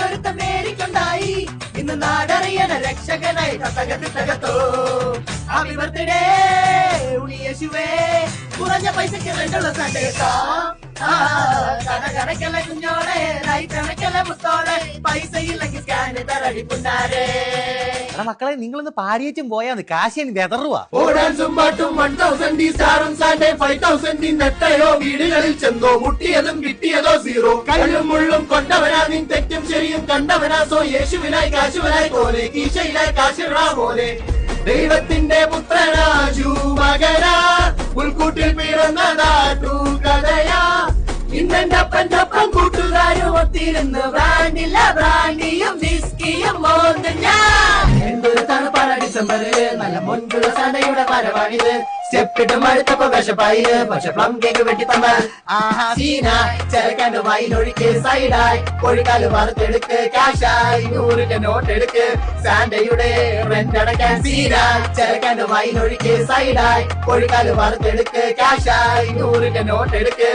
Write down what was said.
ഒരുത്ത മേരിക്കുണ്ടായി ഇന്ന് നാടറിയണ രക്ഷകനായി തകത്തോ. ഹാപ്പി ബർത്ത്ഡേ ഉണ്ണിയേശുവേ, കുറഞ്ഞ പൈസക്ക് രണ്ടുള്ള സണ്ടേട്ടോ. കടക്കല കുഞ്ഞോളെ, കണക്കല മുത്തോളെ, പൈസ ഇല്ലെങ്കിൽ സ്കാന് തരടി പുന്നാരേ. മക്കളെ നിങ്ങളൊന്ന് പാടിയേച്ചും പോയാന്ന് കാശിയൻ വെതറുവാ. ഡാൻസും പാട്ടും 1000 സ്റ്റാറും സാൻഡേ 5000 നെട്ടയോ. വീടുകളിൽ ചെന്നോ മുട്ടിയതും കിട്ടിയതോ സീറോ. കല്ലും മുള്ളും കൊണ്ടവനാ നിൻ തെറ്റും ശരിയും കണ്ടവനാ. സോ യേശുവിനായി കാശുവിനായി പോലെ കീശയിലായി കാശിടാ പോലെ. ദൈവത്തിന്റെ പുത്രനാശു മകനാ, ഉൾക്കൂട്ടിൽ പിറന്നതാട്ടു കഥയാ. ഇന്നെന്റെ അപ്പൻ കൂട്ടുകാരും ഒത്തിരുന്ന് ബ്രാൻഡില്ല ബ്രാൻഡിയും വിസ്കിയും മോന്തും ഞാൻ. എന്തൊരു തണുപ്പാണ് ഡിസംബറ്, നല്ല മുൻപുള്ള സണ്ടയുടെ പരവാണിത്. സ്റ്റെപ്പിട്ട് മടുത്തപ്പോ വിശപ്പായി, പക്ഷെ പ്ലം കേക്ക് വെട്ടി തന്ന സീന. ചെറുക്കന്റെ വൈനൊഴിക്ക് സൈഡായി, കോഴിക്കാല് വറുത്തെടുക്ക് കാശായി. 100 നോട്ട് എടുക്ക് സാൻഡയുടെ റെന്റ് അടക്കാൻ സീന. ചെറുക്കന്റെ വൈനൊഴിക്ക് സൈഡായി, കോഴിക്കാല് വറുത്തെടുക്ക് കാശായി. 100 നോട്ട് എടുക്ക്.